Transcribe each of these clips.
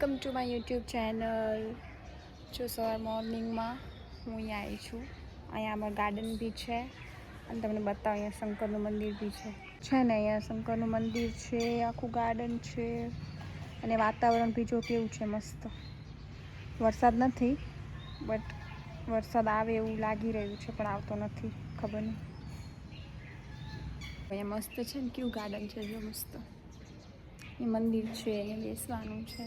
Welcome to my YouTube channel. જો સવાર મોર્નિંગમાં હું અહીંયા આવી છું. અહીંયા અમારું ગાર્ડન બી છે અને તમને બતાવો અહીંયા શંકરનું મંદિર બી છે ને અહીંયા શંકરનું મંદિર છે, આખું ગાર્ડન છે અને વાતાવરણ બી જો કેવું છે મસ્ત. વરસાદ નથી બટ વરસાદ આવે એવું લાગી રહ્યું છે પણ આવતો નથી, ખબર નહીં. અહીંયા મસ્ત છે ને, કેવું ગાર્ડન છે જો મસ્ત. એ મંદિર છે, અહીંયા બેસવાનું છે.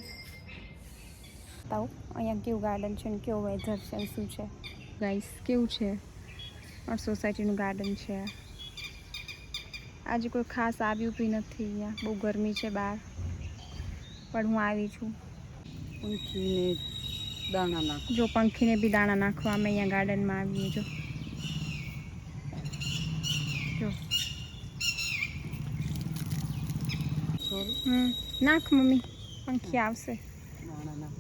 બતાવો અહીંયા કેવું ગાર્ડન છે ને કેવું વેધર છે ને શું છે ગાઈસ, કેવું છે અમારી સોસાયટીનું ગાર્ડન છે. આજે કોઈ ખાસ આવ્યું બી નથી, અહીંયા બહુ ગરમી છે બહાર, પણ હું આવી છું. પંખીને દાણા નાખ, જો પંખીને બી દાણા નાખવા અમે અહીંયા ગાર્ડનમાં આવીએ. જો નાખ મમ્મી, પંખી આવશે. દાણા નાખ.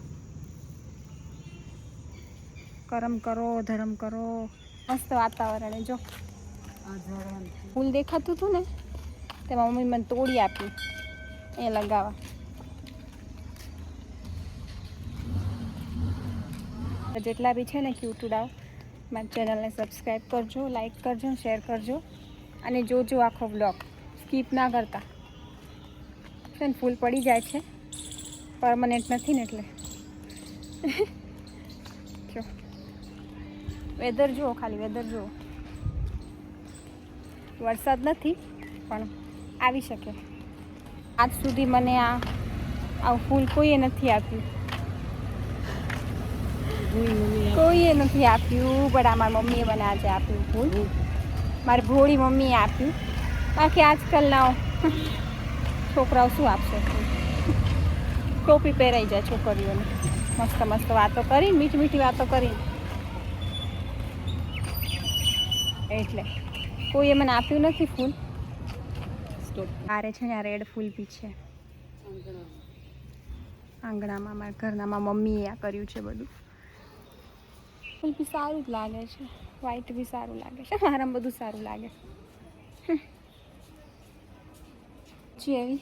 કરમ કરો ધરમ કરો. મસ્ત વાતાવરણ. જો આ ઝાડવાનું ફૂલ દેખાતું હતું ને તેમાં મમ્મી મને તોડી આપ્યું એ લગાવવા. જેટલા બી છે ને ક્યુટુડાઓ, મારી ચેનલને સબસ્ક્રાઈબ કરજો, લાઈક કરજો, શેર કરજો અને જોજો આખો બ્લોગ, સ્કીપ ના કરતા. છે ને ફૂલ પડી જાય છે, પરમનન્ટ નથી ને એટલે. જો વેધર જુઓ, ખાલી વેધર જુઓ. વરસાદ નથી પણ આવી શકે. આજ સુધી મને આવું ફૂલ કોઈએ નથી આપ્યું, કોઈએ નથી આપ્યું, પણ આ મારી મમ્મીએ મને આજે આપ્યું ફૂલ. મારી ભોળી મમ્મીએ આપ્યું. બાકી આજકાલના છોકરાઓ શું આપશે ફૂલ? ટોપી પહેરાઈ જાય છોકરીઓને, મસ્ત મસ્ત વાતો કરીને, મીઠી મીઠી વાતો કરીને. એટલે કોઈએ મને આપ્યું નથી ફૂલ. આરે છે ને આ રેડ ફૂલ બી છે આંગણામાં, મારા ઘરનામાં મમ્મીએ આ કર્યું છે બધું. ફૂલ બી સારું જ લાગે છે, વ્હાઈટ બી સારું લાગે છે, મારામાં બધું સારું લાગે. પછી એવી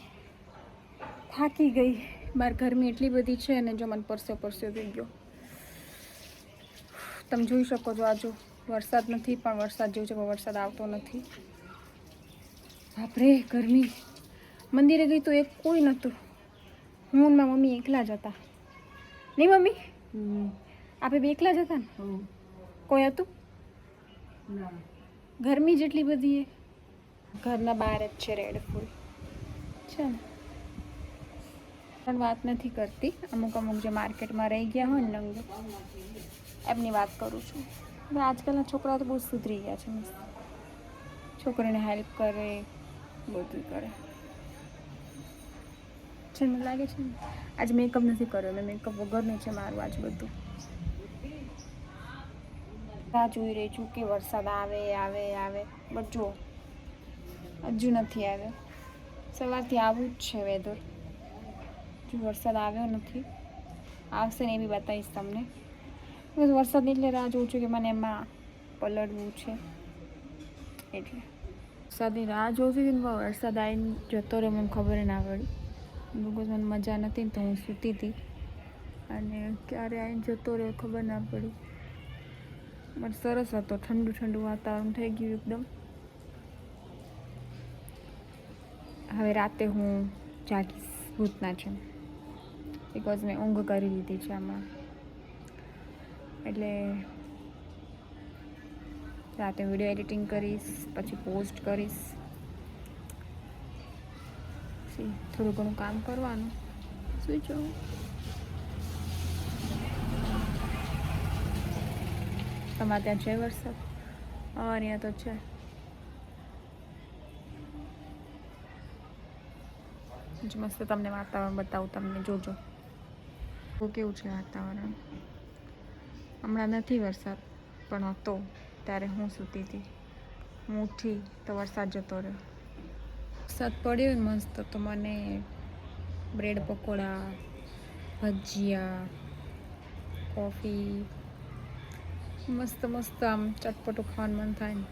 થાકી ગઈ, મારી ગરમી એટલી બધી છે ને, જો મને પરસ્યો થઈ ગયો. તમે જોઈ શકો છો, આ જો વરસાદ નથી પણ વરસાદ જેવું છે, પણ વરસાદ આવતો નથી. બાપરે ગરમી. મંદિરે ગઈ તો એક કોઈ નહોતું, હું ને મારી મમ્મી એકલા જ હતા. નહીં મમ્મી, આપણે બે એકલા જ હતા ને? કોઈ હતું? ગરમી જેટલી બધી એ. ઘરના બહાર જ છે રેડ ફૂલ છે ને. પણ વાત નથી કરતી, અમુક જે માર્કેટમાં રહી ગયા હોય ને લંગો, એમની વાત કરું છું. હવે આજકાલના છોકરાઓ તો બહુ સુધરી ગયા છે, મસ્ત છોકરીને હેલ્પ કરે, બધું કરે છે. મને લાગે છે ને આજે મેકઅપ નથી કર્યો, મેં મેકઅપ વગરનું છે મારું આજ બધું. રાહ જોઈ રહી છું કે વરસાદ આવે બટ જો હજુ નથી આવ્યો. સવારથી આવું જ છે વેધર. જો વરસાદ આવ્યો નથી, આવશે ને એ બી બતાવીશ તમને. બસ વરસાદની એટલે રાહ જોઉં છું કે મને એમાં પલળવું છે, એટલે વરસાદની રાહ જોતી હતી ને વરસાદ આવીને જતો રહ્યો, મને ખબર ના પડી. બિકોઝ મને મજા નથી ને તો હું સૂતી હતી અને ક્યારે આવીને જતો રહ્યો ખબર ના પડી. પણ સરસ હતો, ઠંડુ ઠંડુ વાતાવરણ થઈ ગયું એકદમ. હવે રાતે હું જાગીશ ભૂતના છે, બિકોઝ મેં ઊંઘ કરી લીધી છે આમાં, એટલે રાતે વિડીયો એડિટિંગ કરીશ, પછી પોસ્ટ કરીશ, પછી થોડું ઘણું કામ કરવાનું, સુઈ જાઉં. તમારે ત્યાં છે વરસાદ? અહીંયા તો છે. મસ્ત તમને વાતાવરણ બતાવું, તમને જોજો કેવું છે વાતાવરણ. હમણાં નથી વરસાદ, પણ હતો ત્યારે હું સૂતી હતી. હું ઉઠી તો વરસાદ જતો રહ્યો. વરસાદ પડ્યો ને મસ્ત, તો મને બ્રેડ પકોડા, ભજીયા, કોફી મસ્ત મસ્ત આમ ચટપટું ખાવાનું મન થાય ને,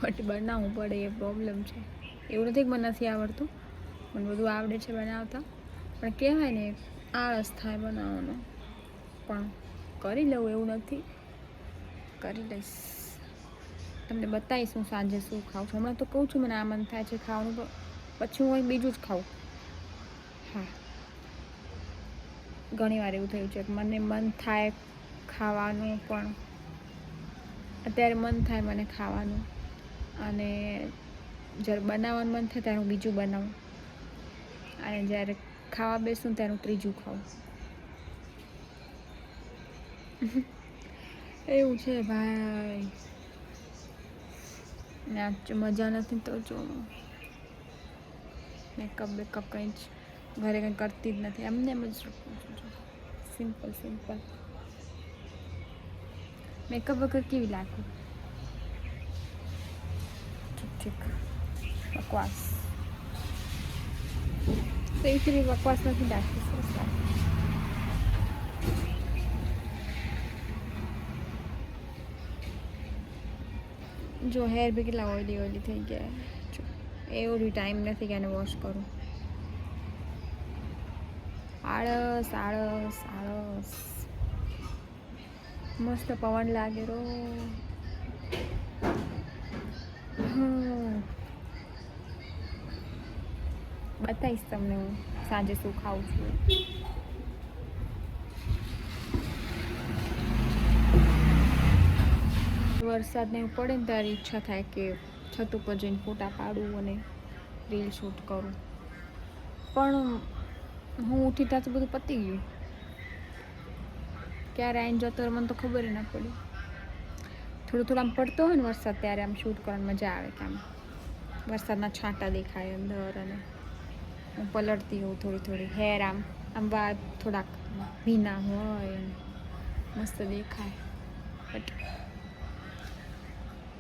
બટ બનાવવું પડે એ પ્રોબ્લેમ છે. એવું નથી કે મને નથી આવડતું, મને બધું આવડે છે બનાવતા, પણ કહેવાય ને આળસ થાય બનાવવાનો, પણ કરી લઉં એવું નથી, કરી લઈશ. તમને બતાવીશ હું સાંજે શું ખાઉં છું. હમણાં તો કહું છું મને આ મન થાય છે ખાવાનું, પણ પછી હું બીજું જ ખાઉં. હા, ઘણી વાર એવું થયું છે કે મને મન થાય ખાવાનું, પણ અત્યારે મન થાય મને ખાવાનું, અને જ્યારે બનાવવાનું મન થાય ત્યારે હું બીજું બનાવું, અને જ્યારે ખાવા બેસું ત્યારે હું ત્રીજું ખાઉં. એવું છે ભાઈ. ને મજા નથી તો જો મેકઅપ બેકઅપ કંઈ જ ઘરે કંઈ કરતી જ નથી, એમને એમ જ રાખું છું. Simple simple. મેકઅપ વગર કેવી લાગુ? ઠીક બકવાસ. તો એવી બકવાસ નથી લાગતી, સરસ લાગે. જો હેર બી કેટલા ઓઇલી થઈ ગયા. જો એવો બી ટાઈમ નથી કે એને વોશ કરું. આળસ આળસ આળસ. મસ્ત પવન લાગે રો. બતાવીશ તમને હું સાંજે શું ખાઉં છું. વરસાદ ને પડે ને ત્યારે ઈચ્છા થાય કે છત ઉપર જઈને ફોટા પાડું અને રીલ શૂટ કરું, પણ હું ઉઠી ત્યાંથી બધું પતી ગયું. ક્યારે આવીને જતો મને તો ખબર ના પડી. થોડું આમ પડતો હોય ને વરસાદ ત્યારે આમ શૂટ કરવાની મજા આવે, કે આમ વરસાદના છાંટા દેખાય અંદર, અને હું પલળતી હોઉં થોડી હેર આમ વાળ થોડાક ભીના હોય, મસ્ત દેખાય. But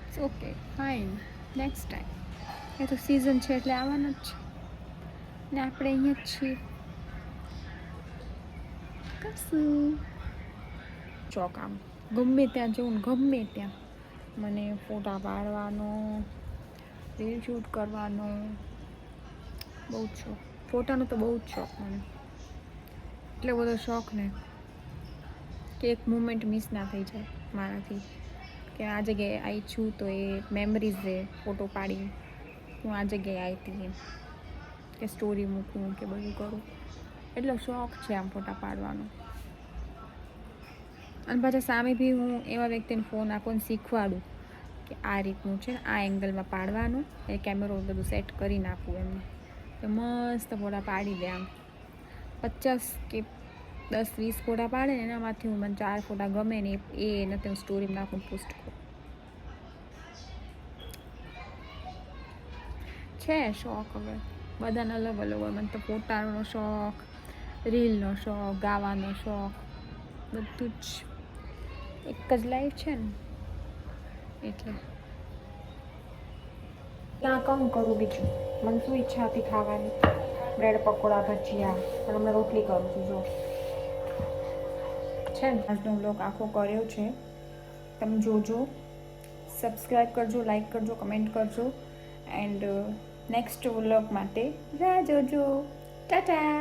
it's okay, fine, next time. એ તો સિઝન છે એટલે આવવાના જ છે ને, આપણે અહીંયા જ છીએ. કરશું ચોક. આમ ગમે ત્યાં જવું ને ગમે ત્યાં મને ફોટા પાડવાનો, રીલ શૂટ કરવાનો બહુ જ શોખ. ફોટાનો તો બહુ જ શોખ મને. એટલો બધો શોખ ને કે એક મુમેન્ટ મિસ ના થઈ જાય મારાથી, કે આ જગ્યાએ આવી છું તો એ મેમરીઝ રહે, ફોટો પાડી હું આ જગ્યાએ આવી હતી, કે સ્ટોરી મૂકું કે બધું કરું. એટલો શોખ છે આમ ફોટા પાડવાનો. અને પાછા સામે બી હું એવા વ્યક્તિને ફોન આપું ને શીખવાડું કે આ રીતનું છે, આ એંગલમાં પાડવાનું, એ કેમેરો બધું સેટ કરીને આપું એમને, તો મસ્ત ફોટા પાડી દે. આમ 50 કે 10-20 ફોટા પાડે ને એનામાંથી હું મને 4 ફોટા ગમે ને એ નથી હું સ્ટોરીમાં નાખું, પોસ્ટ કરું. છે શોખ. હવે બધાને અલગ અલગ હોય. મને તો ફોટાનો શોખ, રીલનો શોખ, ગાવાનો શોખ, બધું જ. એક જ લાઈફ છે ને એટલે. ત્યાં કામ કરું બીજું, મને શું ઈચ્છા હતી ખાવાની, બ્રેડ પકોડા, ભજીયા, અને હમણાં રોટલી કરું છું. જો છે ને આજનો બ્લોગ આખો કર્યો છે, તમે જોજો, સબસ્ક્રાઈબ કરજો, લાઈક કરજો, કમેન્ટ કરજો, એન્ડ નેક્સ્ટ વ્લોગ માટે રાહ જોજો. ટાટા.